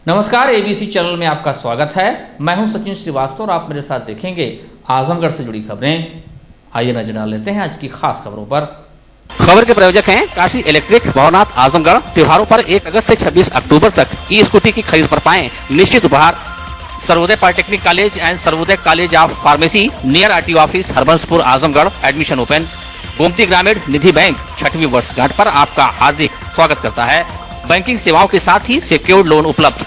नमस्कार, ABC channel में आपका स्वागत है। मैं हूं सचिन श्रीवास्तव और आप मेरे साथ देखेंगे आजमगढ़ से जुड़ी खबरें। आइए नजर डाल लेते हैं आज की खास खबरों पर। खबर के प्रायोजक हैं काशी इलेक्ट्रिक, भवनाथ, आजमगढ़। त्योहारों पर 1 अगस्त से 26 अक्टूबर तक ई स्कूटी की खरीद पर पाएं निश्चित उपहार। Sarvodaya polytechnic college and Sarvodaya college of pharmacy near RTO office, Harbanspur, Azamgarh. Admission open. Gomti Gramin Nidhi bank 6वीं वर्षगांठ पर आपका हार्दिक स्वागत करता है। बैंकिंग सेवाओं के साथ ही सिक्योर्ड लोन उपलब्ध।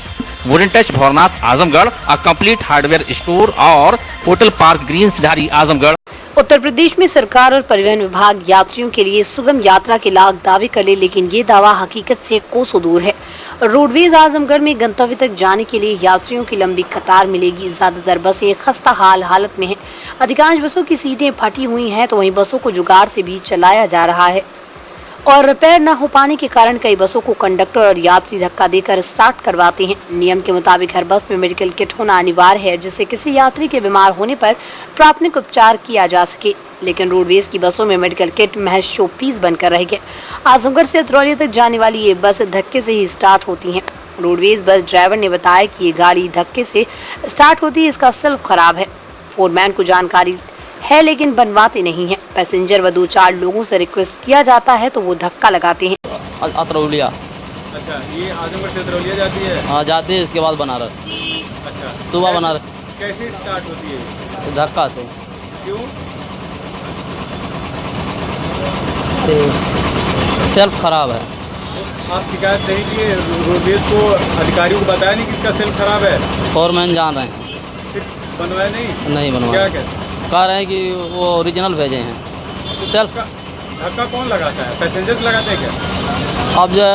Wooden touch, Bhavnath, Azamgarh. A complete hardware store और होटल पार्क ग्रीन सिधारी, आजमगढ़। उत्तर प्रदेश में सरकार और परिवहन विभाग यात्रियों के लिए सुगम यात्रा के लाख दावे कर ले, लेकिन ये दावा हकीकत से कोसों दूर है। रोडवेज आजमगढ़ में गंतव्य तक जाने के लिए यात्रियों की लंबी कतार मिलेगी। ज्यादातर बसें खस्ता हालत में हैं। अधिकांश बसों की सीटें फटी हुई हैं, तो वहीं बसों को जुगाड़ से भी चलाया जा रहा है और रिपेयर न हो पाने के कारण कई बसों को कंडक्टर और यात्री धक्का देकर स्टार्ट करवाते हैं। नियम के मुताबिक हर बस में मेडिकल किट होना अनिवार्य है, जिससे किसी यात्री के बीमार होने पर प्राथमिक उपचार किया जा सके, लेकिन रोडवेज की बसों में मेडिकल किट महज शो पीस बनकर रह गए। आजमगढ़ से अतरौलिया तक जाने वाली ये बस धक्के से ही स्टार्ट होती है। रोडवेज बस ड्राइवर ने बताया कि ये गाड़ी धक्के से स्टार्ट होती है, इसका सेल्फ खराब है। फोरमैन को जानकारी है लेकिन बनवाते नहीं है। पैसेंजर व 2-4 लोगों से रिक्वेस्ट किया जाता है तो वो धक्का लगाते हैं। अतरौलिया। अच्छा, ये आजमगढ़ से अतरौलिया जाती है? हाँ, जाती है। इसके बाद बनारस। अच्छा, सुबह बनारस। कैसे स्टार्ट होती है? धक्का से। क्यों? सेल्फ खराब है। तो आप शिकायत नहीं किए रोडवेज को? अधिकारियों को बताया नहीं कि इसका सेल्फ खराब है? फोरमैन जान रहे हैं। फिर बनवाया नहीं? नहीं बनवाया। क्या कहते? कह रहे हैं कि वो ओरिजिनल भेजे हैं। सेल्फ धक्का कौन लगाता है? पैसेंजर लगाते हैं क्या? अब जो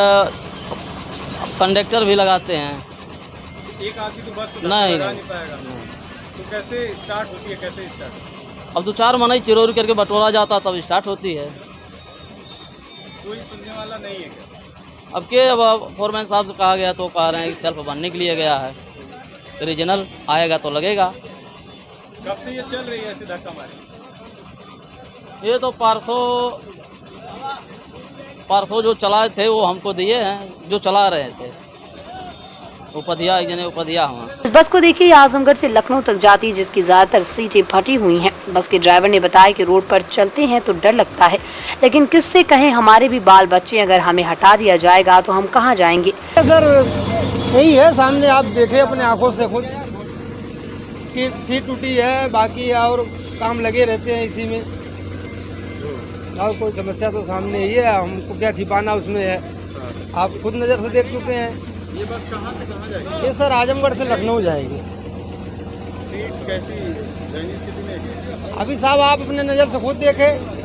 कंडक्टर भी लगाते हैं। एक आदमी तो बस को नहीं लगा नहीं पाएगा। तो कैसे स्टार्ट होती है? कैसे स्टार्ट? अब 2-4 मनाई चिरोरी करके बटोरा जाता तब स्टार्ट होती है। कोई सुनने वाला नहीं है क्या? अब फोरमैन साहब से कहा गया तो कह रहे हैं कि सेल्फ बनने के लिए गया है, ओरिजिनल आएगा तो लगेगा। कब से ये चल रही है ऐसे धक्का मारे? ये तो परसों जो चलाए थे वो हमको दिए हैं, जो चला रहे थे उपधिया, उपधिया हुआ। इस बस को देखिए, आजमगढ़ से लखनऊ तक जाती है, जिसकी ज्यादातर सीटें फटी हुई हैं। बस के ड्राइवर ने बताया कि रोड पर चलते हैं तो डर लगता है, लेकिन किससे कहें, हमारे भी बाल बच्चे, अगर हमें हटा दिया जाएगा तो हम कहाँ जाएंगे। सर यही है, सामने आप देखें अपने आंखों से खुद कि सीट टूटी है, बाकी और काम लगे रहते हैं इसी में, और कोई समस्या तो सामने ही है, हमको क्या छिपाना उसमें है। आप खुद नज़र से देख चुके हैं। ये बस कहाँ से कहाँ जाएगी? ये सर आजमगढ़ से लखनऊ जाएगी। सीट कैसी दैनिक स्थिति में? अभी साहब आप अपने नज़र से खुद देखें।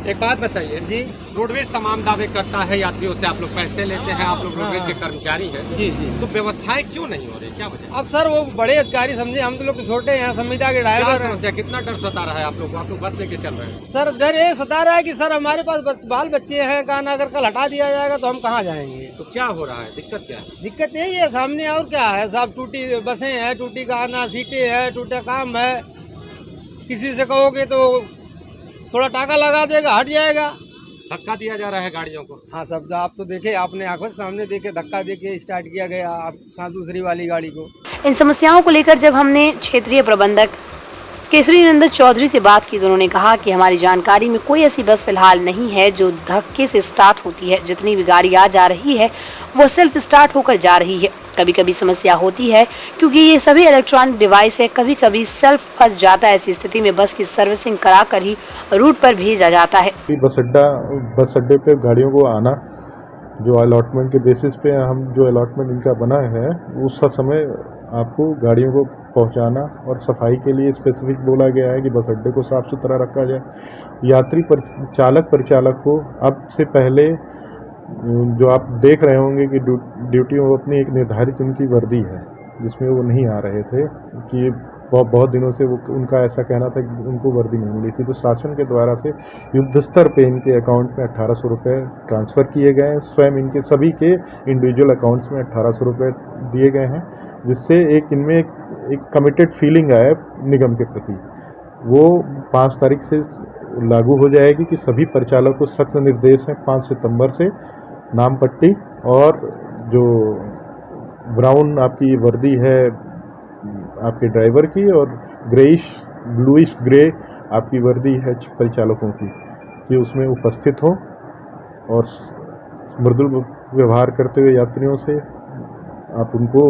एक बात बताइए जी, रोडवेज तमाम दावे करता है यात्रियों से, आप लोग पैसे लेते हैं, आप लोग रोडवेज हाँ। के कर्मचारी हैं, जी जी। तो व्यवस्थाएं क्यों नहीं हो रही, क्या वजह? अब सर वो बड़े अधिकारी समझे, हम तो लोग छोटे हैं, संविदा के क्या ड्राइवर हैं। समस्या, कितना डर सता रहा है आप लोग बस लेके चल रहे हैं? सर डर ये सता रहा है कि सर हमारे पास बाल बच्चे हैं, कहा अगर कल हटा दिया जाएगा तो हम कहाँ जाएंगे। तो क्या हो रहा है, दिक्कत क्या है? दिक्कत यही है सामने, और क्या है साहब, टूटी बसें हैं, टूटी खाना सीटें हैं, टूटा काम है। किसी से कहोगे तो थोड़ा टाका लगा देगा, हट जाएगा। धक्का दिया जा रहा है गाड़ियों को। हाँ सब आप तो देखे, आपने आंखों के सामने देखे, धक्का देके स्टार्ट किया गया आप साथ दूसरी वाली गाड़ी को। इन समस्याओं को लेकर जब हमने क्षेत्रीय प्रबंधक केसरी नंदन चौधरी से बात की तो उन्होंने कहा कि हमारी जानकारी में कोई ऐसी बस फिलहाल नहीं है जो धक्के से स्टार्ट होती है। जितनी भी गाड़ी आ जा रही है वो सेल्फ स्टार्ट होकर जा रही है। कभी कभी समस्या होती है क्योंकि ये सभी इलेक्ट्रॉनिक डिवाइस है, कभी कभी सेल्फ फंस जाता है। ऐसी स्थिति में बस की सर्विसिंग कराकर ही रूट पर भेजा जाता है। बस अड्डे पे गाड़ियों को आना, जो अलॉटमेंट के बेसिस पे हम जो अलॉटमेंट इनका बना है उस समय आपको गाड़ियों को पहुंचाना, और सफाई के लिए स्पेसिफिक बोला गया है कि बस अड्डे को साफ़ सुथरा रखा जाए। यात्री परिचालक को अब से पहले जो आप देख रहे होंगे कि ड्यूटी में अपनी एक निर्धारित उनकी वर्दी है, जिसमें वो नहीं आ रहे थे कि बहुत दिनों से वो उनका ऐसा कहना था कि उनको वर्दी नहीं मिली थी। तो शासन के द्वारा से युद्ध स्तर पे इनके अकाउंट में 1800 रुपये ट्रांसफ़र किए गए हैं। स्वयं इनके सभी के इंडिविजुअल अकाउंट्स में 1800 रुपये दिए गए हैं, जिससे इनमें एक कमिटेड फीलिंग आए निगम के प्रति। वो 5 तारीख से लागू हो जाएगी कि सभी परिचालकों को सख्त निर्देश हैं 5 सितंबर से नाम पट्टी और जो ब्राउन आपकी वर्दी है आपके ड्राइवर की और ग्रेइश ब्लूइश ग्रे आपकी वर्दी है परिचालकों की, कि उसमें उपस्थित हो और मृदुल व्यवहार करते हुए यात्रियों से आप उनको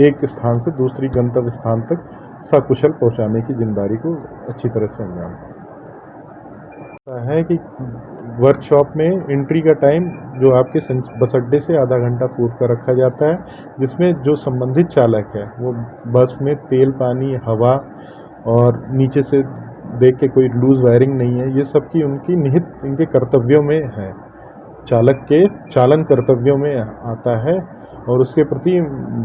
एक स्थान से दूसरी गंतव्य स्थान तक सकुशल पहुंचाने की जिम्मेदारी को अच्छी तरह से अंजाम है। कि वर्कशॉप में एंट्री का टाइम जो आपके बस अड्डे से आधा घंटा पूर्व का रखा जाता है, जिसमें जो संबंधित चालक है वो बस में तेल, पानी, हवा और नीचे से देख के कोई लूज वायरिंग नहीं है, ये सब की उनकी निहित इनके कर्तव्यों में है, चालक के चालन कर्तव्यों में आता है और उसके प्रति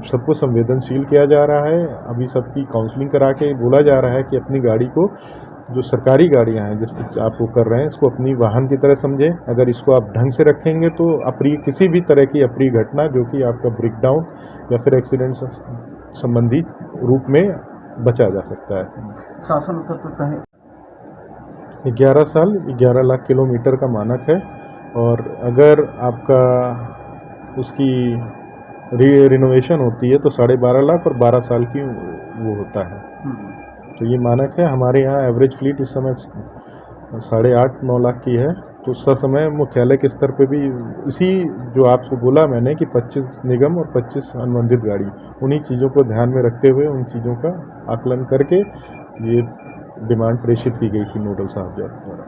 सबको संवेदनशील किया जा रहा है। अभी सबकी काउंसलिंग करा के बोला जा रहा है कि अपनी गाड़ी को, जो सरकारी गाड़ियां हैं जिस पर आप वो कर रहे हैं, इसको अपनी वाहन की तरह समझें। अगर इसको आप ढंग से रखेंगे तो अप्रिय किसी भी तरह की अप्रिय घटना जो कि आपका ब्रेकडाउन या फिर एक्सीडेंट संबंधी रूप में बचा जा सकता है। शासन स्तर पर कहें 11 साल 11 लाख किलोमीटर का मानक है और अगर आपका उसकी रिनोवेशन होती है तो 12.5 लाख और 12 साल की वो होता है। तो ये मानक है। हमारे यहाँ एवरेज फ्लीट इस समय 8.5-9 लाख की है। तो उस समय मुख्यालय के स्तर पे भी इसी जो आपको बोला मैंने कि 25 निगम और 25 अनुबंधित गाड़ी, उन्हीं चीज़ों को ध्यान में रखते हुए उन चीज़ों का आकलन करके ये डिमांड प्रेषित की गई थी नोडल साहब द्वारा।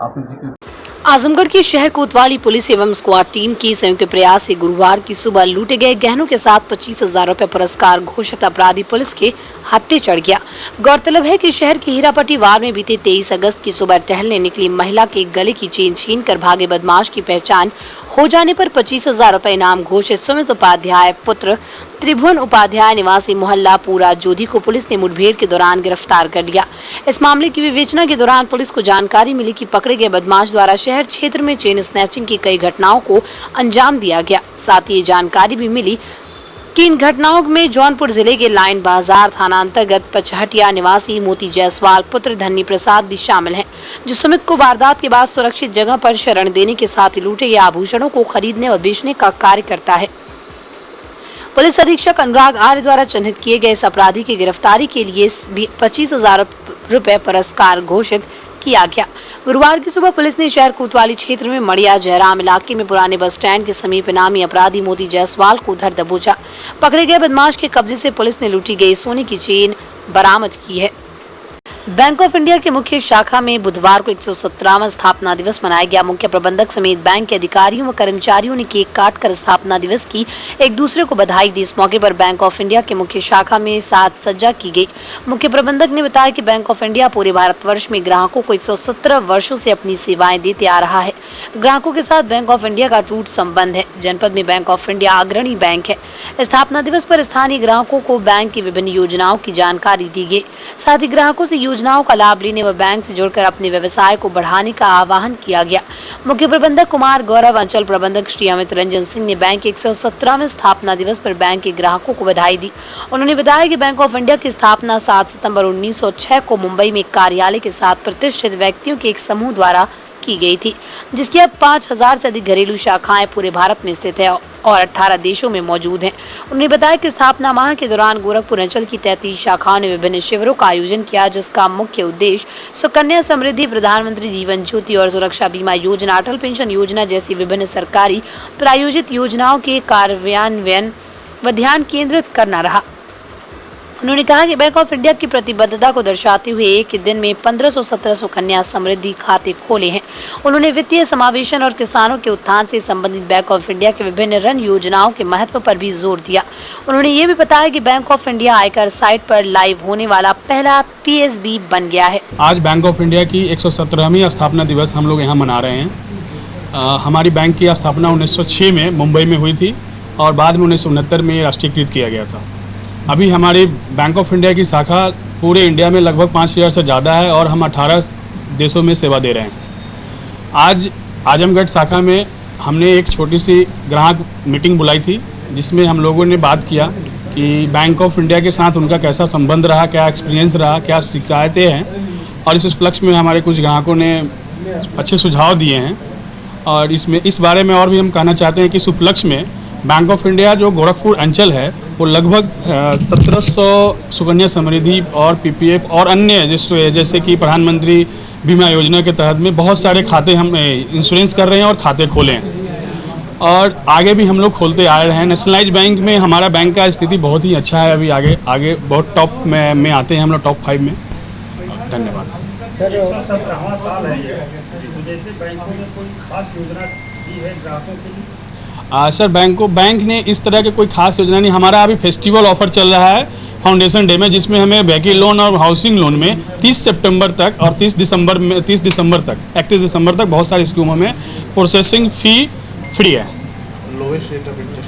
आपने जिक्र आजमगढ़ की शहर कोतवाली पुलिस एवं स्क्वाड टीम की संयुक्त प्रयास से गुरुवार की सुबह लूटे गए गहनों के साथ 25,000 रुपए पुरस्कार घोषित अपराधी पुलिस के हत्थे चढ़ गया। गौरतलब है कि शहर के हीरापट्टी वार्ड में बीते 23 अगस्त की सुबह टहलने निकली महिला के गले की चेन छीनकर भागे बदमाश की पहचान हो जाने पर 25,000 रुपए इनाम घोषित सुमित उपाध्याय पुत्र त्रिभुवन उपाध्याय निवासी मोहल्ला पूरा जोधी को पुलिस ने मुठभेड़ के दौरान गिरफ्तार कर लिया। इस मामले की विवेचना के दौरान पुलिस को जानकारी मिली कि पकड़े गए बदमाश द्वारा शहर क्षेत्र में चेन स्नैचिंग की कई घटनाओं को अंजाम दिया गया। साथ ही ये जानकारी भी मिली कि इन घटनाओं में जौनपुर जिले के लाइन बाजार थाना अंतर्गत पचहटिया निवासी मोती जायसवाल पुत्र धन्नी प्रसाद भी शामिल हैं, जो सुमित को वारदात के बाद सुरक्षित जगह पर शरण देने के साथ ही लूटे गए आभूषणों को खरीदने और बेचने का कार्य करता है। पुलिस अधीक्षक अनुराग आर्य द्वारा चिन्हित किए गए इस अपराधी की गिरफ्तारी के लिए 25,000 रुपए पुरस्कार घोषित किया गया। गुरुवार की सुबह पुलिस ने शहर कोतवाली क्षेत्र में मड़िया जयराम इलाके में पुराने बस स्टैंड के समीप इनामी अपराधी मोती जायसवाल को धर दबोचा। पकड़े गए बदमाश के कब्जे से पुलिस ने लूटी गई सोने की चेन बरामद की है। बैंक ऑफ इंडिया के मुख्य शाखा में बुधवार को 117वां स्थापना दिवस मनाया गया। मुख्य प्रबंधक समेत बैंक के अधिकारियों व कर्मचारियों ने केक काटकर स्थापना दिवस की एक दूसरे को बधाई दी। इस मौके पर बैंक ऑफ इंडिया के मुख्य शाखा में साज सज्जा की गई। मुख्य प्रबंधक ने बताया कि बैंक ऑफ इंडिया पूरे भारतवर्ष में ग्राहकों को 117 वर्षों से अपनी सेवाएं देते आ रहा है। ग्राहकों के साथ बैंक ऑफ इंडिया का टूट संबंध है। जनपद में बैंक ऑफ इंडिया अग्रणी बैंक है। स्थापना दिवस पर स्थानीय ग्राहकों को बैंक की विभिन्न योजनाओं की जानकारी दी गई। साथ ही ग्राहकों से योजनाओं का लाभ लेने व बैंक से जुड़कर अपने व्यवसाय को बढ़ाने का आह्वान किया गया। मुख्य प्रबंधक कुमार गौरव, अंचल प्रबंधक श्री अमित रंजन सिंह ने बैंक के 117वें स्थापना दिवस पर बैंक के ग्राहकों को बधाई दी। उन्होंने बताया कि बैंक ऑफ इंडिया की स्थापना 7 सितंबर 1906 को मुंबई में कार्यालय के साथ प्रतिष्ठित व्यक्तियों के एक समूह द्वारा की गई थी, जिसकी अब 5,000 से अधिक घरेलू शाखाएं पूरे भारत में स्थित है और 18 देशों में मौजूद हैं। उन्होंने बताया कि स्थापना माह के दौरान गोरखपुर अंचल की 33 शाखाओं ने विभिन्न शिविरों का आयोजन किया, जिसका मुख्य उद्देश्य सुकन्या समृद्धि, प्रधानमंत्री जीवन ज्योति और सुरक्षा बीमा योजना, अटल पेंशन योजना जैसी विभिन्न सरकारी प्रायोजित योजनाओं के कार्यान्वयन व ध्यान केंद्रित करना रहा। उन्होंने कहा कि बैंक ऑफ इंडिया की प्रतिबद्धता को दर्शाते हुए एक ही दिन में 1500-1700 सुकन्या समृद्धि खाते खोले हैं। उन्होंने वित्तीय समावेशन और किसानों के उत्थान से संबंधित बैंक ऑफ इंडिया के विभिन्न ऋण योजनाओं के महत्व पर भी जोर दिया। उन्होंने ये भी बताया कि बैंक ऑफ इंडिया आयकर साइट पर लाइव होने वाला पहला PSB बन गया है। आज बैंक ऑफ इंडिया की 117वीं स्थापना दिवस हम लोग यहाँ मना रहे हैं। हमारी बैंक की स्थापना 1906 में मुंबई में हुई थी और बाद में 1969 में राष्ट्रीयकृत किया गया था। अभी हमारी बैंक ऑफ इंडिया की शाखा पूरे इंडिया में लगभग 5,000 से ज़्यादा है और हम 18 देशों में सेवा दे रहे हैं। आज आजमगढ़ शाखा में हमने एक छोटी सी ग्राहक मीटिंग बुलाई थी, जिसमें हम लोगों ने बात किया कि बैंक ऑफ इंडिया के साथ उनका कैसा संबंध रहा, क्या एक्सपीरियंस रहा, क्या शिकायतें हैं, और इस उपलक्ष्य में हमारे कुछ ग्राहकों ने अच्छे सुझाव दिए हैं। और इस बारे में और भी हम कहना चाहते हैं कि इस उपलक्ष्य में बैंक ऑफ इंडिया जो गोरखपुर अंचल है वो लगभग 1700 सुकन्या समृद्धि और पीपीएफ और अन्य जैसे कि प्रधानमंत्री बीमा योजना के तहत में बहुत सारे खाते हम इंश्योरेंस कर रहे हैं और खाते खोले हैं और आगे भी हम लोग खोलते आ रहे हैं। नेशनलाइज बैंक में हमारा बैंक का स्थिति बहुत ही अच्छा है, अभी आगे बहुत टॉप में आते हैं हम लोग, टॉप 5 में। धन्यवाद। साल है ये, जैसे बैंकों ने कोई खास योजना दी है ग्राहकों के लिए? सर बैंक ने इस तरह के कोई खास योजना नहीं, हमारा अभी फेस्टिवल ऑफर चल रहा है फाउंडेशन डे में, जिसमें हमें व्हीकल लोन और हाउसिंग लोन में 30 सितंबर तक और 31 दिसंबर तक बहुत सारी स्कीमों में प्रोसेसिंग फ़ी फ्री है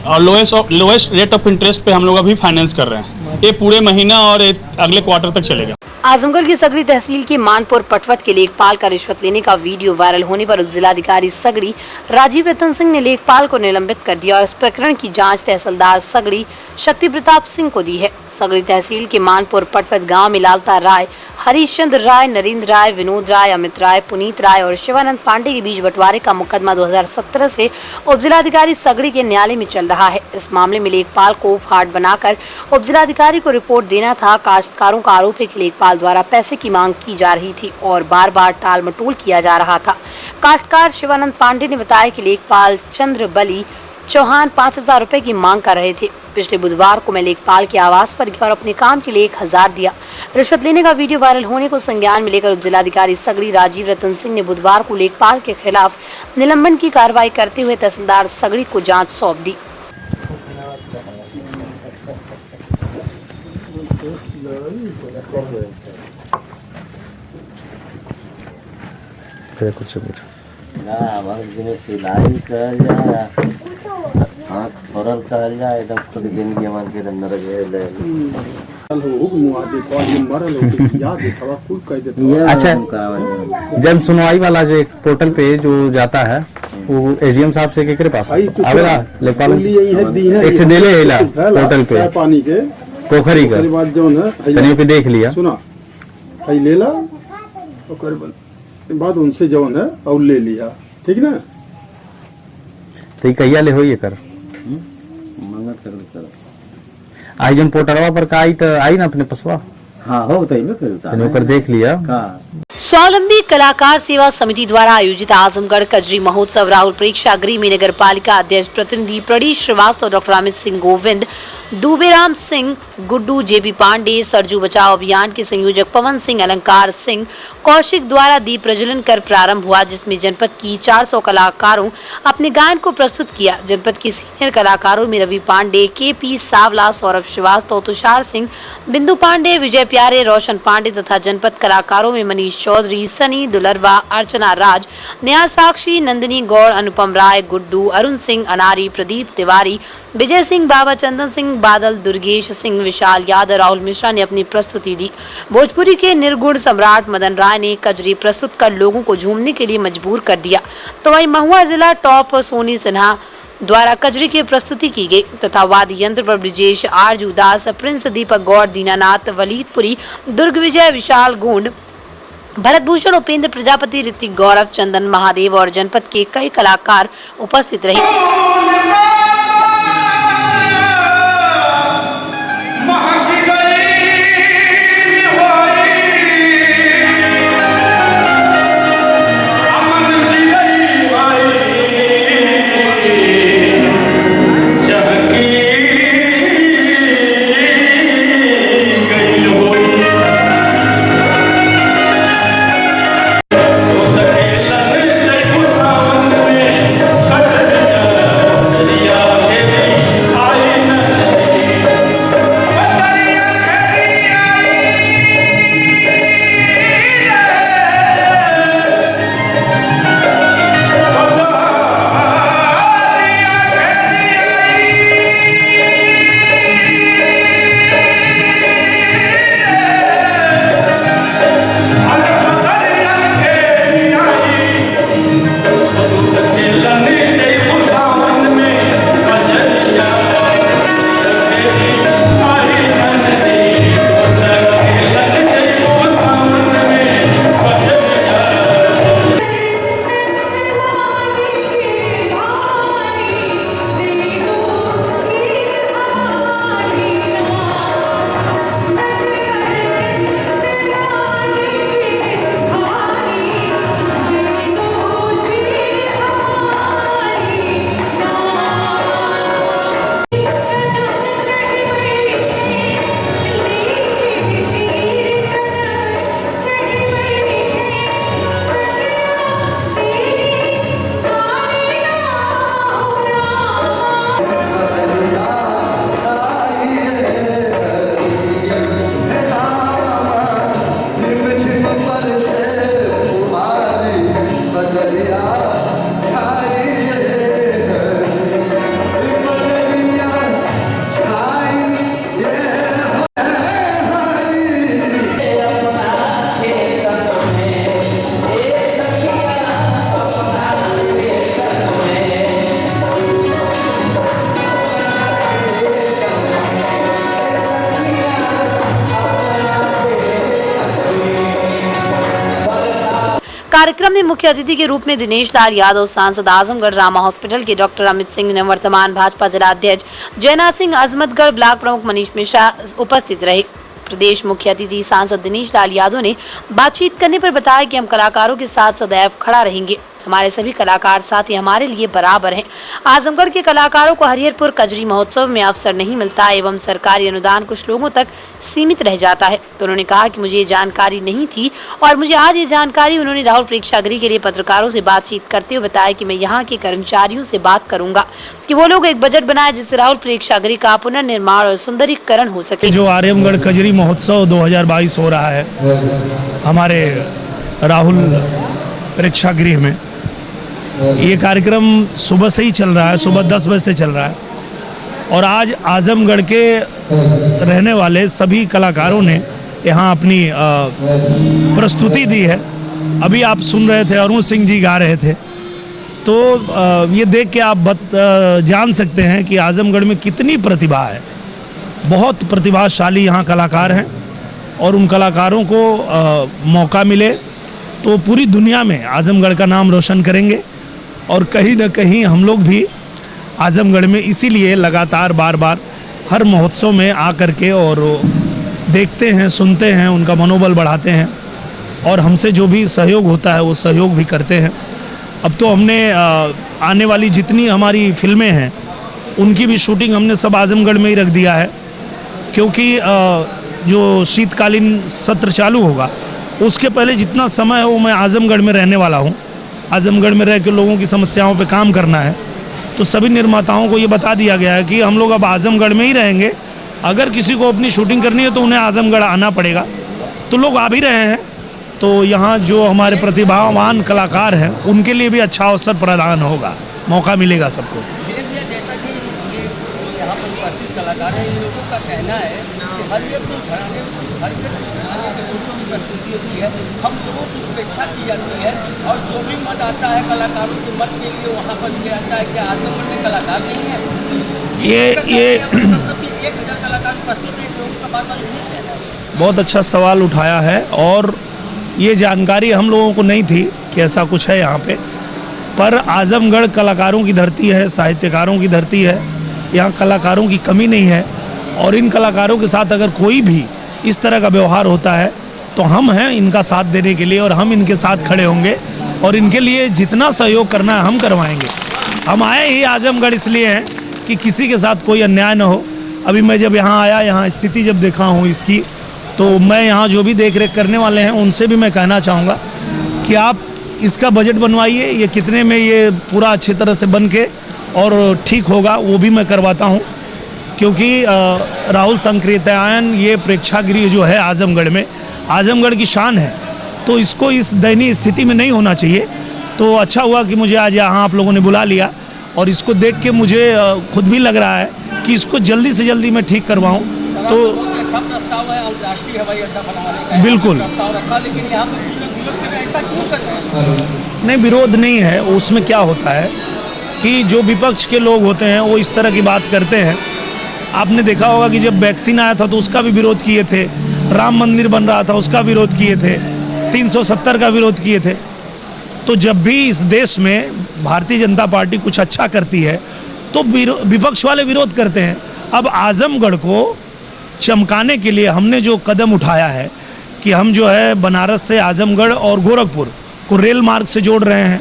और लोएस्ट रेट ऑफ इंटरेस्ट पे हम लोग अभी फाइनेंस कर रहे हैं। ये पूरे महीना और अगले क्वार्टर तक चलेगा। आजमगढ़ की सगड़ी तहसील के मानपुर पटवत के लेखपाल का रिश्वत लेने का वीडियो वायरल होने पर उपजिलाधिकारी सगड़ी राजीव रतन सिंह ने लेखपाल को निलंबित कर दिया और इस प्रकरण की जांच तहसीलदार सगड़ी शक्ति प्रताप सिंह को दी है। सगड़ी तहसील के मानपुर पटवत गांव में लालता राय, हरीशचंद्र राय, नरेंद्र राय, विनोद राय, अमित राय, पुनीत राय और शिवानंद पांडे के बीच बंटवारे का मुकदमा 2017 से उपजिलाधिकारी सगड़ी के न्यायालय में चल रहा है। इस मामले में लेखपाल को फाड़ बनाकर उपजिलाधिकारी को रिपोर्ट देना था। काश्तकारों का आरोप है कि लेखपाल द्वारा पैसे की मांग की जा रही थी और बार बार टाल मटोल किया जा रहा था। काश्तकार शिवानंद पांडे ने बताया कि लेखपाल चंद्र बली चौहान 5000 रुपए की मांग कर रहे थे। पिछले बुधवार को मैं लेखपाल के आवास पर गया और अपने काम के लिए 1000 दिया। रिश्वत लेने का वीडियो वायरल होने को संज्ञान में लेकर उपजिलाधिकारी सगड़ी राजीव रतन सिंह ने बुधवार को लेखपाल के खिलाफ निलंबन की कार्रवाई करते हुए तहसीलदार सगड़ी को जांच सौंप दी। सिलाई कर जाए हाथ फरल कर जाए एकदम खुद जिंदगी मन के अंदर अच्छा, जन सुनवाई वाला जो पोर्टल पे जो जाता है वो एसडीएम साहब से केकरे पास आवेला लेखपाल एक से देले हैला पोर्टल पे पानी के पोखरी का बाद जो है तनियो के देख लिया सुना आई लेला ओकर बाद उनसे जवन है और ले लिया, ठीक ना? तो कहिया ले होई कर मंगत कर आई जन पोर्टलवा पर का आई तो आई ना अपने पसवा। हाँ हो तो तनियो कर देख लिया। स्वावलंबी कलाकार सेवा समिति द्वारा आयोजित आजमगढ़ कजरी महोत्सव राहुल प्रेक्षागृह में नगर पालिका अध्यक्ष प्रतिनिधि प्रणीत श्रीवास्तव, डॉक्टर अमित सिंह गोविंद, दुबेराम सिंह, गुड्डू, जेबी पांडे, सरजू बचाओ अभियान के संयोजक पवन सिंह, अलंकार सिंह, कौशिक द्वारा दीप प्रज्वलन कर प्रारंभ हुआ, जिसमें जनपद की 400 कलाकारों अपने गायन को प्रस्तुत किया। जनपद के सीनियर कलाकारों में रवि पांडे, केपी सावला, सौरभ श्रीवास्तव, तुषार सिंह, बिंदु पांडे, विजय प्यारे, रोशन पांडे तथा जनपद कलाकारों में मनीष चौधरी, सनी दुलरवा, अर्चना राज, नेहा साक्षी, नंदिनी गौड़, अनुपम राय, गुड्डू, अरुण सिंह, अनारी, प्रदीप तिवारी, विजय सिंह, बाबा चंदन सिंह, बादल, दुर्गेश सिंह, विशाल यादव, राहुल मिश्रा ने अपनी प्रस्तुति दी। भोजपुरी के निर्गुण सम्राट मदन राय ने कजरी प्रस्तुत कर लोगों को झूमने के लिए मजबूर कर दिया। तो वहीं महुआ जिला टॉप सोनी सिन्हा द्वारा कजरी की प्रस्तुति की गई तथा वाद्य यंत्र पर ब्रिजेश, आरजू दास, प्रिंस, दीपक गौड़, दीनानाथ, वलीदपुरी, दुर्ग विजय, विशाल गोंड, भरत भूषण, उपेंद्र प्रजापति, ऋतिक गौरव, चंदन महादेव और जनपद के कई कलाकार उपस्थित रहे। कार्यक्रम में मुख्य अतिथि के रूप में दिनेश लाल यादव, सांसद आजमगढ़ रामा हॉस्पिटल के डॉक्टर अमित सिंह, निवर्तमान भाजपा जिलाध्यक्ष जयनाथ सिंह, अजमतगढ़ ब्लॉक प्रमुख मनीष मिश्रा उपस्थित रहे। प्रदेश मुख्य अतिथि सांसद दिनेश लाल यादव ने बातचीत करने पर बताया कि हम कलाकारों के साथ सदैव खड़ा रहेंगे। हमारे सभी कलाकार साथी हमारे लिए बराबर हैं। आजमगढ़ के कलाकारों को हरिहरपुर कजरी महोत्सव में अवसर नहीं मिलता एवं सरकारी अनुदान कुछ लोगों तक सीमित रह जाता है। तो उन्होंने कहा कि मुझे ये जानकारी नहीं थी और मुझे आज ये जानकारी उन्होंने राहुल प्रेक्षागृह के लिए पत्रकारों से बातचीत करते हुए बताया कि मैं यहाँ के कर्मचारियों से बात करूंगा कि वो लोग एक बजट बनाए जिससे राहुल प्रेक्षागृह का पुनर्निर्माण और सुंदरीकरण हो सके। जो आजमगढ़ कजरी महोत्सव 2022 हो रहा है हमारे राहुल प्रेक्षागृह में, ये कार्यक्रम सुबह से ही चल रहा है, सुबह 10 बजे से चल रहा है और आज आजमगढ़ के रहने वाले सभी कलाकारों ने यहाँ अपनी प्रस्तुति दी है। अभी आप सुन रहे थे अरुण सिंह जी गा रहे थे, तो ये देख के आप जान सकते हैं कि आजमगढ़ में कितनी प्रतिभा है। बहुत प्रतिभाशाली यहाँ कलाकार हैं और उन कलाकारों को मौका मिले तो पूरी दुनिया में आजमगढ़ का नाम रोशन करेंगे। और कहीं न कहीं हम लोग भी आजमगढ़ में इसीलिए लगातार बार बार हर महोत्सव में आकर के और देखते हैं, सुनते हैं, उनका मनोबल बढ़ाते हैं और हमसे जो भी सहयोग होता है वो सहयोग भी करते हैं। अब तो हमने आने वाली जितनी हमारी फिल्में हैं उनकी भी शूटिंग हमने सब आजमगढ़ में ही रख दिया है, क्योंकि जो शीतकालीन सत्र चालू होगा उसके पहले जितना समय है वो मैं आजमगढ़ में रहने वाला हूँ। आजमगढ़ में रह के लोगों की समस्याओं पे काम करना है, तो सभी निर्माताओं को ये बता दिया गया है कि हम लोग अब आजमगढ़ में ही रहेंगे। अगर किसी को अपनी शूटिंग करनी है तो उन्हें आजमगढ़ आना पड़ेगा। तो लोग आ भी रहे हैं, तो यहाँ जो हमारे प्रतिभावान कलाकार हैं उनके लिए भी अच्छा अवसर प्रदान होगा, मौका मिलेगा सबको। जैसा कि यहाँ पर उपस्थित कलाकार हैं, इन लोगों का कहना है कि हरिहरपुर घराने में सिर्फ हरिहरपुर घराने के लोगों की प्रस्तुति होती है, हम लोगों की उपेक्षा की जाती है और जो भी मत आता है कलाकारों के मत के लिए वहाँ पर दिया जाता है कि आजमगढ़ में कलाकार नहीं है। ये 1000 कलाकार प्रस्तुत है, लोगों का बार-बार नहीं कहना है। बहुत अच्छा सवाल उठाया है और ये जानकारी हम लोगों को नहीं थी कि ऐसा कुछ है यहाँ पे। पर आजमगढ़ कलाकारों की धरती है, साहित्यकारों की धरती है, यहाँ कलाकारों की कमी नहीं है और इन कलाकारों के साथ अगर कोई भी इस तरह का व्यवहार होता है तो हम हैं इनका साथ देने के लिए और हम इनके साथ खड़े होंगे और इनके लिए जितना सहयोग करना है हम करवाएंगे। हम आए ही आजमगढ़ इसलिए हैं कि किसी के साथ कोई अन्याय न हो। अभी मैं जब यहाँ आया, यहाँ स्थिति जब देखा हूँ इसकी, तो मैं यहाँ जो भी देख रेख करने वाले हैं उनसे भी मैं कहना चाहूँगा कि आप इसका बजट बनवाइए, ये कितने में ये पूरा अच्छी तरह से बन के और ठीक होगा वो भी मैं करवाता हूँ, क्योंकि राहुल संकीर्तन ये प्रेक्षागृह जो है आजमगढ़ में, आजमगढ़ की शान है, तो इसको इस दयनीय स्थिति में नहीं होना चाहिए। तो अच्छा हुआ कि मुझे आज यहाँ आप लोगों ने बुला लिया और इसको देख के मुझे खुद भी लग रहा है कि इसको जल्दी से जल्दी मैं ठीक करवाऊँ। तो अच्छा प्रस्ताव है राष्ट्रीय हवाई अड्डा बनवाने का, बिल्कुल प्रस्ताव रखा, लेकिन यहाँ पर ऐसा क्यों कर रहे हैं? नहीं, विरोध नहीं है। उसमें क्या होता है कि जो विपक्ष के लोग होते हैं वो इस तरह की बात करते हैं। आपने देखा होगा कि जब वैक्सीन आया था तो उसका भी विरोध किए थे, राम मंदिर बन रहा था उसका विरोध किए थे, 370 का विरोध किए थे। तो जब भी इस देश में भारतीय जनता पार्टी कुछ अच्छा करती है तो विपक्ष वाले विरोध करते हैं। अब आजमगढ़ को चमकाने के लिए हमने जो कदम उठाया है कि हम जो है बनारस से आजमगढ़ और गोरखपुर को रेल मार्ग से जोड़ रहे हैं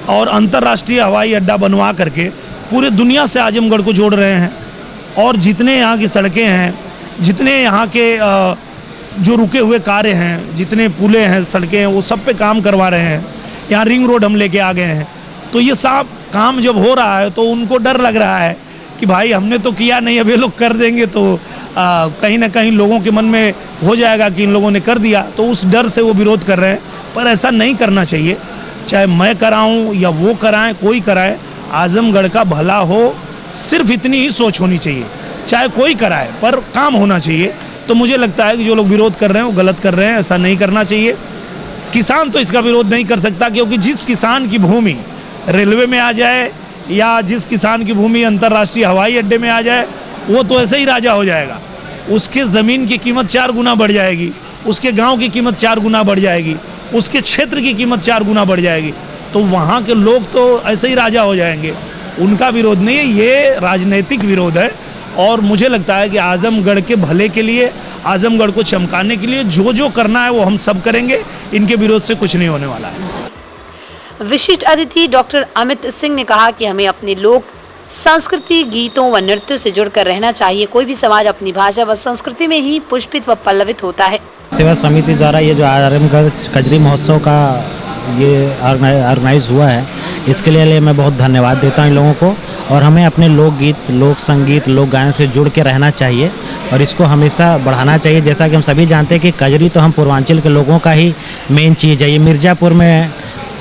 और अंतर्राष्ट्रीय हवाई अड्डा बनवा करके पूरे दुनिया से आजमगढ़ को जोड़ रहे हैं। और जितने यहाँ की सड़कें हैं, जितने यहाँ के जो रुके हुए कार्य हैं, जितने पुलें हैं, सड़कें हैं, वो सब पे काम करवा रहे हैं। यहाँ रिंग रोड हम लेके आ गए हैं। तो ये सब काम जब हो रहा है तो उनको डर लग रहा है कि भाई हमने तो किया नहीं, अब ये लोग कर देंगे तो कहीं ना कहीं लोगों के मन में हो जाएगा कि इन लोगों ने कर दिया, तो उस डर से वो विरोध कर रहे हैं। पर ऐसा नहीं करना चाहिए, चाहे मैं कराऊं या वो कराएं, कोई कराए, आजमगढ़ का भला हो, सिर्फ इतनी ही सोच होनी चाहिए। चाहे कोई कराए पर काम होना चाहिए। तो मुझे लगता है कि जो लोग विरोध कर रहे हैं वो गलत कर रहे हैं, ऐसा नहीं करना चाहिए। किसान तो इसका विरोध नहीं कर सकता, क्योंकि जिस किसान की भूमि रेलवे में आ जाए या जिस किसान की भूमि अंतर्राष्ट्रीय हवाई अड्डे में आ जाए वो तो ऐसे ही राजा हो जाएगा। उसके ज़मीन की कीमत 4 गुना बढ़ जाएगी, उसके गांव की कीमत 4 गुना बढ़ जाएगी, उसके क्षेत्र की कीमत 4 गुना बढ़ जाएगी। तो वहाँ के लोग तो ऐसे ही राजा हो जाएंगे। उनका विरोध नहीं है, ये राजनीतिक विरोध है। और मुझे लगता है कि आजमगढ़ के भले के लिए, आजमगढ़ को चमकाने के लिए जो जो करना है वो हम सब करेंगे। इनके विरोध से कुछ नहीं होने वाला है। विशिष्ट अतिथि डॉक्टर अमित सिंह ने कहा कि हमें अपने लोक संस्कृति, गीतों व नृत्यों से जुड़कर रहना चाहिए। कोई भी समाज अपनी भाषा व संस्कृति में ही पुष्पित व पल्लवित होता है। सेवा समिति द्वारा ये जो आजमगढ़ कजरी महोत्सव का ये ऑर्गेनाइज हुआ है, इसके लिए मैं बहुत धन्यवाद देता हूँ इन लोगों को। और हमें अपने लोकगीत, लोक संगीत, लोक गायन से जुड़ के रहना चाहिए और इसको हमेशा बढ़ाना चाहिए। जैसा कि हम सभी जानते हैं कि कजरी तो हम पूर्वांचल के लोगों का ही मेन चीज़ है। ये मिर्ज़ापुर में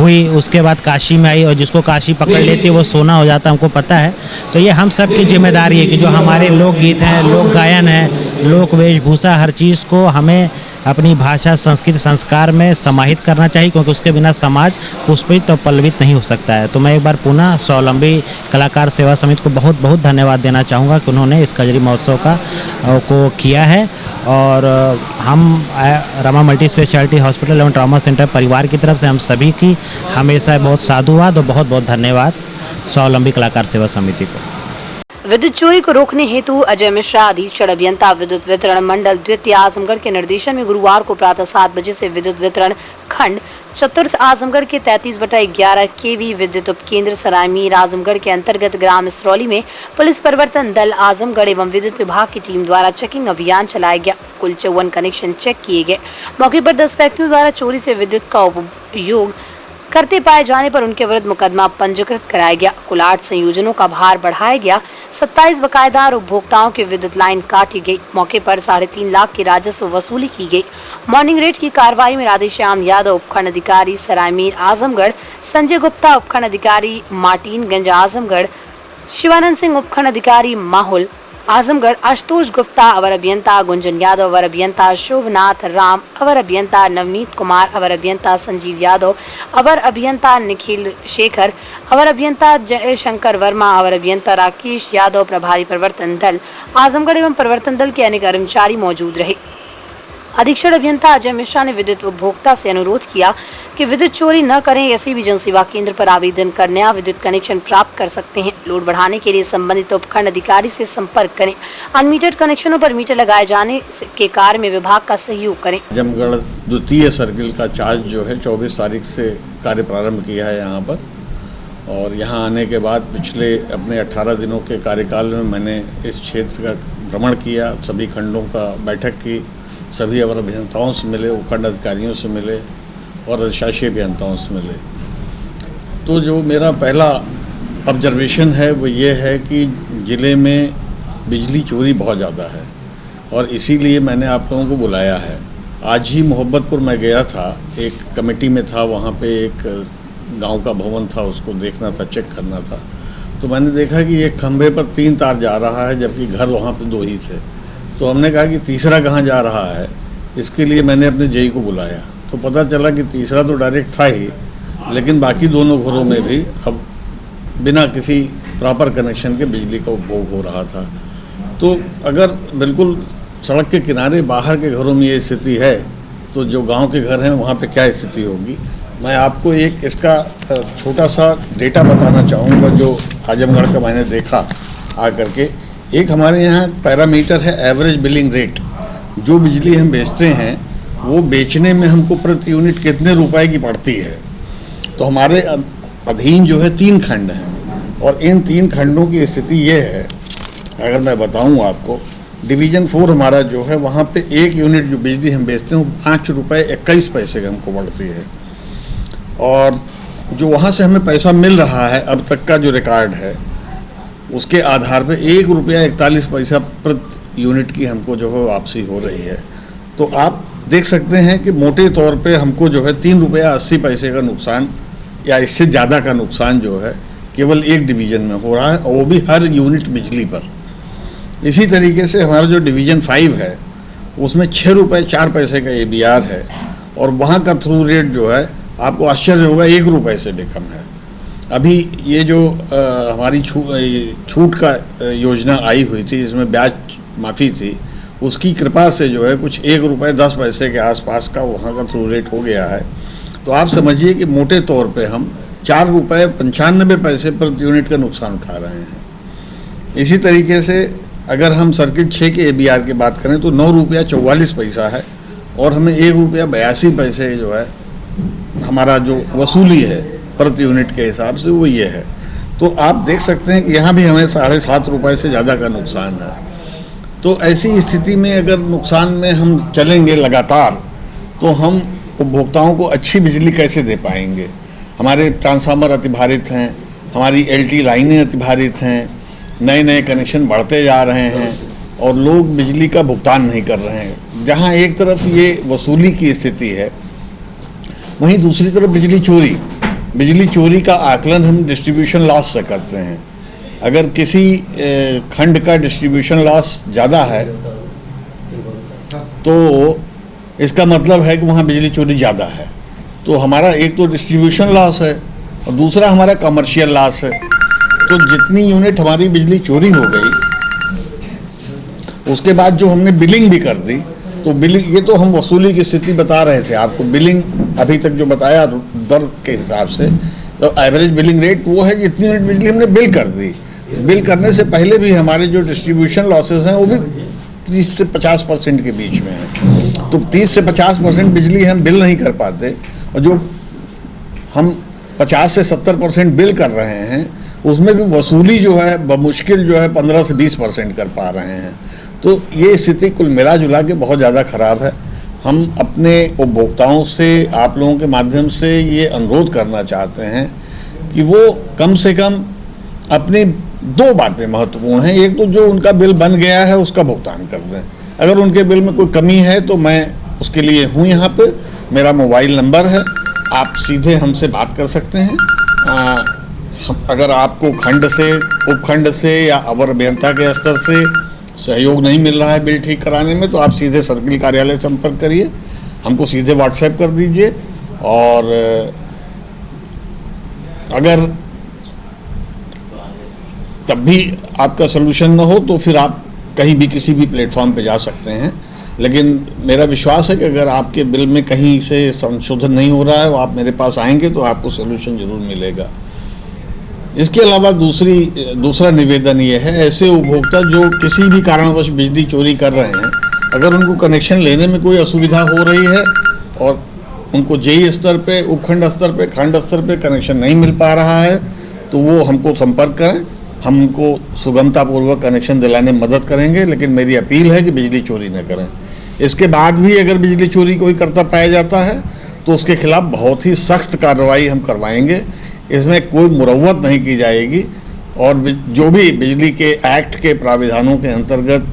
हुई, उसके बाद काशी में आई, और जिसको काशी पकड़ लेती है वो सोना हो जाता है, हमको पता है। तो ये हम सब की जिम्मेदारी है कि जो हमारे लोकगीत हैं, लोक गायन है, लोक वेशभूषा, हर चीज़ को हमें अपनी भाषा, संस्कृति, संस्कार में समाहित करना चाहिए, क्योंकि उसके बिना समाज पुष्पित और पल्लवित नहीं हो सकता है। तो मैं एक बार पुनः स्वावलंबी कलाकार सेवा समिति को बहुत बहुत धन्यवाद देना चाहूँगा कि उन्होंने इस कजरी महोत्सव को किया है। और हम रमा मल्टी स्पेशलिटी हॉस्पिटल एवं ट्रॉमा सेंटर परिवार की तरफ से हम सभी की हमेशा बहुत साधुवाद और बहुत बहुत धन्यवाद स्वावलंबी कलाकार सेवा समिति को। विद्युत चोरी को रोकने हेतु अजय मिश्रा, अधीक्षण अभियंता विद्युत वितरण मंडल द्वितीय आजमगढ़ के निर्देशन में गुरुवार को प्रातः 7 बजे से विद्युत वितरण खंड चतुर्थ आजमगढ़ के 33/11 केवी विद्युत उपकेंद्र सरायमीर आजमगढ़ के अंतर्गत ग्राम इसरौली में पुलिस परिवर्तन दल आजमगढ़ एवं विद्युत विभाग की टीम द्वारा चेकिंग अभियान चलाया गया। कुल 54 कनेक्शन चेक किए गए। मौके पर 10 व्यक्तियों द्वारा चोरी से विद्युत का उपयोग करते पाए जाने पर उनके विरुद्ध मुकदमा पंजीकृत कराया गया। कुल 8 संयोजनों का भार बढ़ाया गया। 27 बकायेदार उपभोक्ताओं की विद्युत लाइन काटी गई। मौके पर 3.5 लाख की राजस्व वसूली की गई। मॉर्निंग रेट की कार्रवाई में राधेश्याम यादव उपखंड अधिकारी सरायमीर आजमगढ़, संजय गुप्ता उपखंड अधिकारी मार्टिनगंज आजमगढ़, शिवानंद सिंह उपखंड अधिकारी माहौल आजमगढ़, आशुतोष गुप्ता अवर अभियंता, गुंजन यादव अवर अभियंता, शोभनाथ राम अवर अभियंता, नवनीत कुमार अवर अभियंता, संजीव यादव अवर अभियंता, निखिल शेखर अवर अभियंता, जय शंकर वर्मा अवर अभियंता, राकेश यादव प्रभारी परिवर्तन दल आजमगढ़ एवं परिवर्तन दल के अन्य कर्मचारी मौजूद रहे। अधीक्षण अभियंता अजय मिश्रा ने विद्युत उपभोक्ता से अनुरोध किया कि विद्युत चोरी न करें। ऐसे भी जनसेवा केंद्र पर आवेदन कर नया विद्युत कनेक्शन प्राप्त कर सकते हैं। लोड बढ़ाने के लिए संबंधित उपखंड अधिकारी से संपर्क करें। अनमीटर्ड कनेक्शनों पर मीटर लगाए जाने के कार्य में विभाग का सहयोग करें। आजमगढ़ द्वितीय सर्किल का चार्ज जो है 24 तारीख से कार्य प्रारंभ किया है यहाँ पर। और यहाँ आने के बाद पिछले अपने 18 दिनों के कार्यकाल में मैंने इस क्षेत्र का भ्रमण किया, सभी खंडों का बैठक की, सभी अवर अभियंताओं से मिले, उपखंड अधिकारियों से मिले और अधिशासी अभियंताओं से मिले। तो जो मेरा पहला ऑब्जर्वेशन है वो ये है कि ज़िले में बिजली चोरी बहुत ज़्यादा है और इसीलिए मैंने आप लोगों को बुलाया है। आज ही मोहब्बतपुर में गया था, एक कमेटी में था, वहाँ पे एक गांव का भवन था, उसको देखना था, चेक करना था। तो मैंने देखा कि एक खंभे पर 3 तार जा रहा है जबकि घर वहाँ पे 2 ही थे। तो हमने कहा कि तीसरा कहाँ जा रहा है, इसके लिए मैंने अपने जेई को बुलाया। तो पता चला कि तीसरा तो डायरेक्ट था ही, लेकिन बाकी दोनों घरों में भी अब बिना किसी प्रॉपर कनेक्शन के बिजली का उपभोग हो रहा था। तो अगर बिल्कुल सड़क के किनारे बाहर के घरों में ये स्थिति है तो जो गांव के घर हैं वहाँ पे क्या स्थिति होगी। मैं आपको एक इसका छोटा सा डेटा बताना चाहूँगा जो आजमगढ़ का मैंने देखा आकर के। एक हमारे यहाँ पैरामीटर है एवरेज बिलिंग रेट। जो बिजली हम बेचते हैं वो बेचने में हमको प्रति यूनिट कितने रुपए की पड़ती है। तो हमारे अधीन जो है 3 खंड हैं और इन 3 खंडों की स्थिति ये है, अगर मैं बताऊँ आपको, डिवीज़न 4 हमारा जो है वहाँ पे 1 यूनिट जो बिजली हम बेचते हैं वो 5 रुपये 21 पैसे का हमको पड़ती है। और जो वहाँ से हमें पैसा मिल रहा है अब तक का जो रिकॉर्ड है उसके आधार पे 1 रुपया 41 पैसा प्रति यूनिट की हमको जो है वापसी हो रही है। तो आप देख सकते हैं कि मोटे तौर पे हमको जो है 3 रुपया 80 पैसे का नुकसान या इससे ज़्यादा का नुकसान जो है केवल एक डिवीज़न में हो रहा है और वो भी हर यूनिट बिजली पर। इसी तरीके से हमारा जो डिवीज़न 5 है उसमें 6 रुपये 4 पैसे का ABR है और वहाँ का थ्रू रेट जो है आपको आश्चर्य होगा 1 रुपये से भी कम है। अभी ये जो हमारी छूट का योजना आई हुई थी जिसमें ब्याज माफ़ी थी, उसकी कृपा से जो है कुछ 1 रुपये 10 पैसे के आसपास का वहाँ का थ्रू रेट हो गया है तो आप समझिए कि मोटे तौर पे हम 4 रुपये 95 पैसे प्रति यूनिट का नुकसान उठा रहे हैं। इसी तरीके से अगर हम सर्किल 6 के ABR की बात करें तो 9 रुपया 44 पैसा है और हमें 1 रुपया 82 पैसे जो है हमारा जो वसूली है प्रति यूनिट के हिसाब से वो ये है। तो आप देख सकते हैं कि यहाँ भी हमें 7.5 रुपये से ज़्यादा का नुकसान है। तो ऐसी स्थिति में अगर नुकसान में हम चलेंगे लगातार तो हम उपभोक्ताओं को अच्छी बिजली कैसे दे पाएंगे। हमारे ट्रांसफार्मर अतिभारित हैं, हमारी LT लाइनें अतिभारित हैं, नए नए कनेक्शन बढ़ते जा रहे हैं और लोग बिजली का भुगतान नहीं कर रहे हैं। जहाँ एक तरफ ये वसूली की स्थिति है, वहीं दूसरी तरफ बिजली चोरी का आकलन हम डिस्ट्रीब्यूशन लॉस से करते हैं। अगर किसी खंड का डिस्ट्रीब्यूशन लॉस ज़्यादा है तो इसका मतलब है कि वहाँ बिजली चोरी ज़्यादा है। तो हमारा एक तो डिस्ट्रीब्यूशन लॉस है और दूसरा हमारा कमर्शियल लॉस है। तो जितनी यूनिट हमारी बिजली चोरी हो गई उसके बाद जो हमने बिलिंग भी कर दी, तो बिलिंग ये तो हम वसूली की स्थिति बता रहे थे आपको। बिलिंग अभी तक जो बताया दर के हिसाब से, तो एवरेज बिलिंग रेट वो है जितनी यूनिट बिजली हमने बिल कर दी। बिल करने से पहले भी हमारे जो डिस्ट्रीब्यूशन लॉसेस हैं वो भी 30 से 50% के बीच में है। तो 30 से 50% बिजली हम बिल नहीं कर पाते और जो हम 50 से 70% बिल कर रहे हैं उसमें भी वसूली जो है बमुश्किल जो है 15 से 20% कर पा रहे हैं। तो ये स्थिति कुल मिला जुला के बहुत ज़्यादा ख़राब है। हम अपने उपभोक्ताओं से आप लोगों के माध्यम से ये अनुरोध करना चाहते हैं कि वो कम से कम अपनी 2 बातें महत्वपूर्ण हैं। एक तो जो उनका बिल बन गया है उसका भुगतान कर दें। अगर उनके बिल में कोई कमी है तो मैं उसके लिए हूँ यहाँ पे, मेरा मोबाइल नंबर है, आप सीधे हमसे बात कर सकते हैं। अगर आपको खंड से, उपखंड से या अवर अभियंता के स्तर से सहयोग नहीं मिल रहा है बिल ठीक कराने में, तो आप सीधे सर्किल कार्यालय संपर्क करिए, हमको सीधे व्हाट्सएप कर दीजिए। और अगर तब भी आपका सोल्यूशन न हो तो फिर आप कहीं भी किसी भी प्लेटफॉर्म पे जा सकते हैं। लेकिन मेरा विश्वास है कि अगर आपके बिल में कहीं से संशोधन नहीं हो रहा है, वो आप मेरे पास आएंगे तो आपको सोल्यूशन जरूर मिलेगा। इसके अलावा दूसरा निवेदन ये है, ऐसे उपभोक्ता जो किसी भी कारणवश बिजली चोरी कर रहे हैं, अगर उनको कनेक्शन लेने में कोई असुविधा हो रही है और उनको JE स्तर पे, उपखंड स्तर पे, खंड स्तर पे कनेक्शन नहीं मिल पा रहा है तो वो हमको संपर्क करें, हम उनको सुगमतापूर्वक कनेक्शन दिलाने में मदद करेंगे। लेकिन मेरी अपील है कि बिजली चोरी न करें। इसके बाद भी अगर बिजली चोरी कोई करता पाया जाता है तो उसके खिलाफ बहुत ही सख्त कार्रवाई हम करवाएंगे। इसमें कोई मुरव्वत नहीं की जाएगी और जो भी बिजली के एक्ट के प्राविधानों के अंतर्गत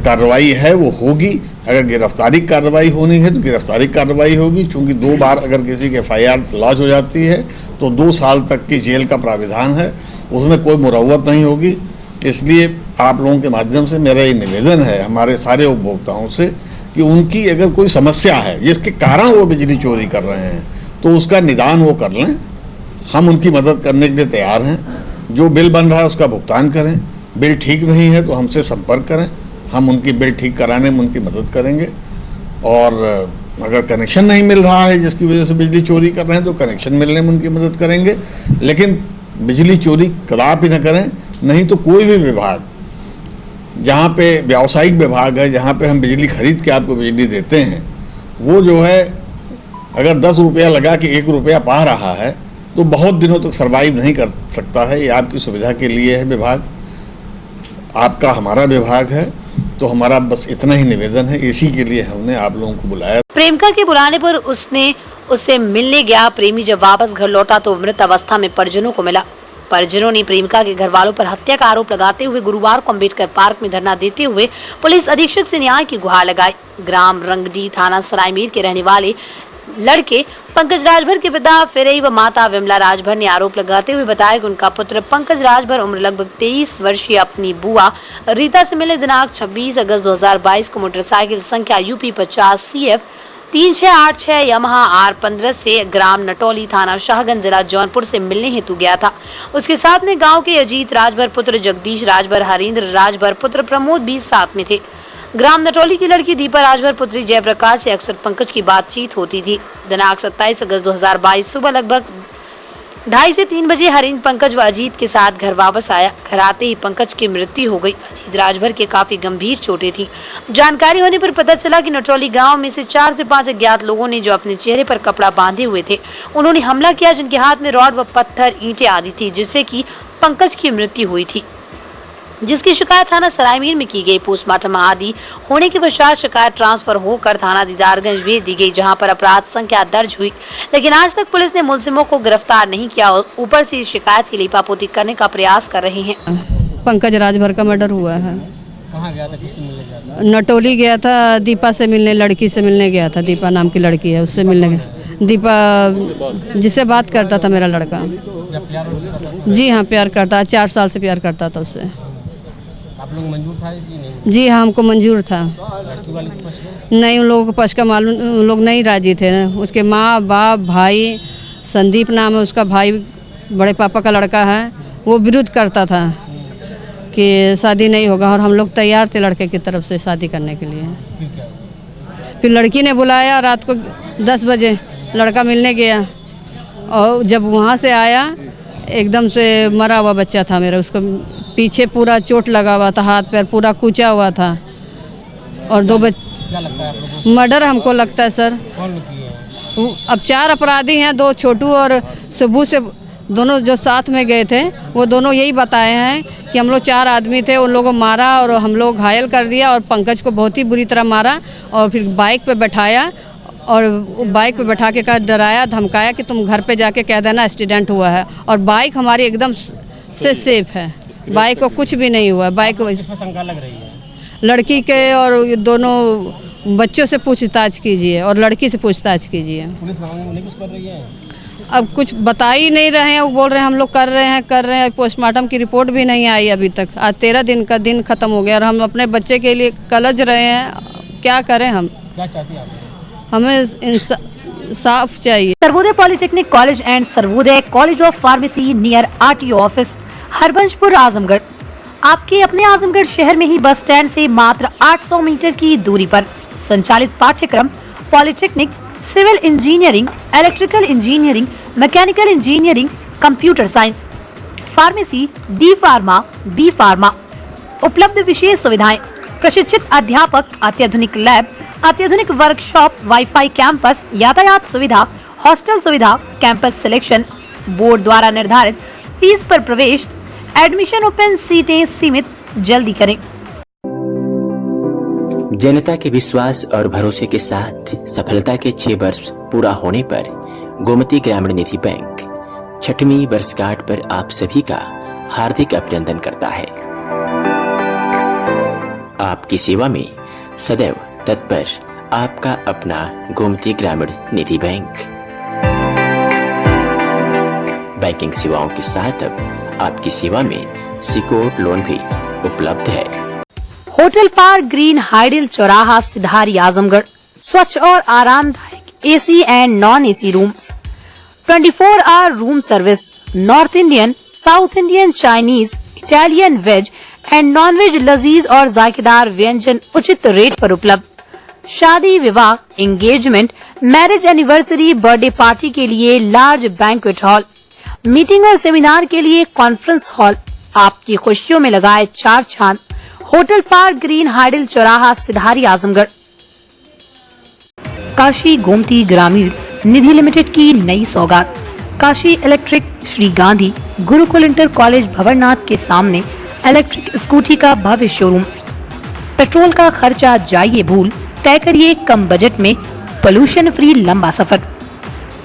कार्रवाई है वो होगी। अगर गिरफ्तारी कार्रवाई होनी है तो गिरफ्तारी कार्रवाई होगी। चूँकि 2 बार अगर किसी की FIR लॉन्च हो जाती है तो 2 साल तक की जेल का प्राविधान है, उसमें कोई मुरव्वत नहीं होगी। इसलिए आप लोगों के माध्यम से मेरा ये निवेदन है हमारे सारे उपभोक्ताओं से कि उनकी अगर कोई समस्या है जिसके कारण वो बिजली चोरी कर रहे हैं तो उसका निदान वो कर लें। हम उनकी मदद करने के लिए तैयार हैं। जो बिल बन रहा है उसका भुगतान करें, बिल ठीक नहीं है तो हमसे संपर्क करें, हम उनकी बिल ठीक कराने में उनकी मदद करेंगे। और अगर कनेक्शन नहीं मिल रहा है जिसकी वजह से बिजली चोरी कर रहे हैं तो कनेक्शन मिलने में उनकी मदद करेंगे। लेकिन बिजली चोरी कदापि न करें, नहीं तो कोई भी विभाग, जहाँ पे व्यावसायिक विभाग है, जहाँ पे हम बिजली खरीद के आपको बिजली देते हैं, वो जो है अगर 10 रुपया लगा के 1 रुपया पा रहा है तो बहुत दिनों तक सर्वाइव नहीं कर सकता है। ये आपकी सुविधा के लिए है विभाग, आपका हमारा विभाग है। तो हमारा बस इतना ही निवेदन है, इसी के लिए हमने आप लोगों को बुलाया। प्रेमिका के बुलाने पर उससे मिलने गया प्रेमी जब वापस घर लौटा तो मृत अवस्था में परिजनों को मिला। परिजनों ने प्रेमिका के घर वालों पर हत्या का आरोप लगाते हुए गुरुवार को अम्बेडकर पार्क में धरना देते हुए पुलिस अधीक्षक से न्याय की गुहार लगाई। ग्राम रंगडी थाना सरायमीर के रहने वाले लड़के पंकज राजभर के पिता फिरई व माता विमला राजभर ने आरोप लगाते हुए बताया कि उनका पुत्र पंकज राजभर उम्र लगभग 23 वर्षीय अपनी बुआ रीता से मिले दिनांक 26 अगस्त 2022 को मोटरसाइकिल संख्या UP 50 CF 3686 यमहा R15 से ग्राम नटौली थाना शाहगंज जिला जौनपुर से मिलने हेतु गया था। उसके साथ में गांव के अजीत राजभर पुत्र जगदीश राजभर, हरीन्द्र राजभर पुत्र प्रमोद भी साथ में थे। ग्राम नटोली की लड़की दीपा राजभर पुत्री जयप्रकाश से अक्सर पंकज की बातचीत होती थी। दिनांक 27 अगस्त 2022 सुबह लगभग 2:30 से 3 बजे हरिंद पंकज व अजीत के साथ घर वापस आया। घर आते ही पंकज की मृत्यु हो गई। अजीत राजभर के काफी गंभीर चोटें थी। जानकारी होने पर पता चला कि नटोली गांव में से 4 से 5 अज्ञात लोगों ने जो अपने चेहरे पर कपड़ा बांधे हुए थे, उन्होंने हमला किया, जिनके हाथ में रॉड व पत्थर, ईंटें आदि थी, जिससे कि पंकज की मृत्यु हुई थी, जिसकी शिकायत थाना सरायमीर में की गई। पोस्टमार्टम आदि होने के पश्चात शिकायत ट्रांसफर होकर थाना दीदारगंज भेज दी गई, जहां पर अपराध संख्या दर्ज हुई, लेकिन आज तक पुलिस ने मुलजिमों को गिरफ्तार नहीं किया और ऊपर से इस शिकायत की लिपापोती करने का प्रयास कर रहे हैं। पंकज राजभर का मर्डर हुआ है। कहाँ गया था, किससे मिलने गया था? नटोली गया था, दीपा से मिलने, लड़की से मिलने गया था। दीपा नाम की लड़की है, उससे मिलने गया। दीपा जिससे बात करता था मेरा लड़का। जी हाँ, प्यार करता, 4 साल से प्यार करता था उससे। आप लोग मंजूर था कि नहीं? जी हाँ, हमको मंजूर था। लड़की वाले के पक्ष में? नहीं, उन लोगों को पक्ष का मालूम, उन लोग नहीं राजी थे। उसके माँ बाप, भाई, संदीप नाम है उसका भाई, बड़े पापा का लड़का है, वो विरोध करता था कि शादी नहीं होगा, और हम लोग तैयार थे लड़के की तरफ से शादी करने के लिए। फिर लड़की ने बुलाया रात को 10 बजे, लड़का मिलने गया, और जब वहाँ से आया एकदम से मरा हुआ बच्चा था मेरा। उसको पीछे पूरा चोट लगा हुआ था, हाथ पैर पूरा कूचा हुआ था, और 2 क्या लगता है आप लोगों को? मर्डर हमको लगता है सर। कौन किया है? अब 4 अपराधी हैं, 2 छोटू और सुबू से, दोनों जो साथ में गए थे वो दोनों यही बताए हैं कि हम लोग 4 आदमी थे, उन लोगों को मारा और हम लोग घायल कर दिया, और पंकज को बहुत ही बुरी तरह मारा, और फिर बाइक पे बैठाया, और बाइक पे बैठा के कहा, डराया धमकाया कि तुम घर पे जाके कह देना एक्सीडेंट हुआ है, और बाइक हमारी एकदम से सेफ है, बाइक को कुछ भी नहीं हुआ। बाइक किसमें शंका लग रही है? लड़की के और दोनों बच्चों से पूछताछ कीजिए, और लड़की से पूछताछ कीजिए। पुलिस मांग कुछ कर रही है? अब कुछ बता ही नहीं रहे हैं, वो बोल रहे हैं हम लोग कर रहे हैं। पोस्टमार्टम की रिपोर्ट भी नहीं आई अभी तक। आज 13 दिन का दिन खत्म हो गया, और हम अपने बच्चे के लिए कलज रहे हैं। क्या करें हम? क्या चाहती हैं आप? हमें साफ चाहिए। Sarvodaya polytechnic college and Sarvodaya college of pharmacy near RTO office, Harbanspur, Azamgarh. आपके अपने आजमगढ़ शहर में ही बस स्टैंड से मात्र 800 मीटर की दूरी पर संचालित पाठ्यक्रम polytechnic, civil engineering, electrical engineering, mechanical engineering, computer science, pharmacy, D pharma, B pharma. उपलब्ध विशेष सुविधाएं: प्रशिक्षित अध्यापक, अत्याधुनिक लैब, अत्याधुनिक वर्कशॉप, वाईफाई कैंपस, यातायात सुविधा, हॉस्टल सुविधा, कैंपस सिलेक्शन, बोर्ड द्वारा निर्धारित फीस पर प्रवेश, एडमिशन ओपन, सीटें सीमित। जल्दी करें। जनता के विश्वास और भरोसे के साथ सफलता के 6 वर्ष पूरा होने पर गोमती ग्रामीण निधि बैंक 6वीं वर्षगांठ पर आप सभी का हार्दिक अभिनंदन करता है। आपकी सेवा में सदैव तत्पर आपका अपना गोमती ग्रामीण निधि बैंक। बैंकिंग सेवाओं के साथ अब आपकी सेवा में सिक्योर्ड लोन भी उपलब्ध है। होटल पार्क ग्रीन हाइडल चौराहा, सिधारी, आजमगढ़। स्वच्छ और आरामदायक AC and non AC rooms, 24 hour room service, north Indian, south Indian, Chinese, Italian, veg and non veg लजीज और जायकेदार व्यंजन उचित रेट पर उपलब्ध। शादी, विवाह, engagement, marriage anniversary, birthday party के लिए लार्ज बैंक्वेट हॉल, मीटिंग और सेमिनार के लिए कॉन्फ्रेंस हॉल। आपकी खुशियों में लगाए 4 चांद। होटल पार्क ग्रीन हाइडल चौराहा, सिधारी, आजमगढ़। काशी गोमती ग्रामीण निधि लिमिटेड की नई सौगात। Kashi electric, Shri Gandhi Gurukul inter college Bhawarnath के सामने इलेक्ट्रिक स्कूटी का भव्य शोरूम। पेट्रोल का खर्चा जाइए भूल, तय करिए कम बजट में पोल्यूशन फ्री लंबा सफर।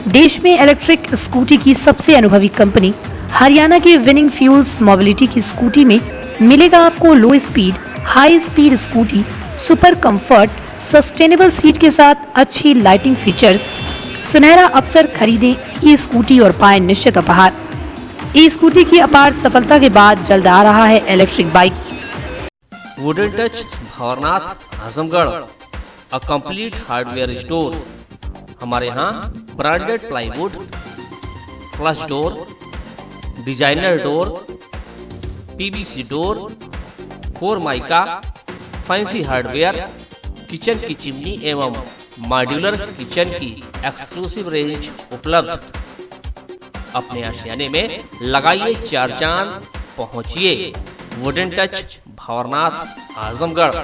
देश में इलेक्ट्रिक स्कूटी की सबसे अनुभवी कंपनी हरियाणा की विनिंग फ्यूल्स मोबिलिटी की स्कूटी में मिलेगा आपको लो speed, high speed scooty, super comfort, sustainable seat के साथ अच्छी लाइटिंग फीचर्स। सुनहरा अवसर, खरीदें ई स्कूटी और पाएं निश्चित उपहार। ई स्कूटी की अपार सफलता के बाद जल्द आ रहा है electric bike. Wooden touch, Bhawarnath, Azamgarh, a complete hardware store. हमारे यहाँ branded plywood, flush door, designer door, PVC door, 4 mica, fancy hardware, kitchen की चिमनी एवं मॉड्यूलर किचन की एक्सक्लूसिव रेंज उपलब्ध। अपने आशियाने में लगाइए 4 चांद, पहुंचिए वुडन टच, भंवरनाथ, आजमगढ़।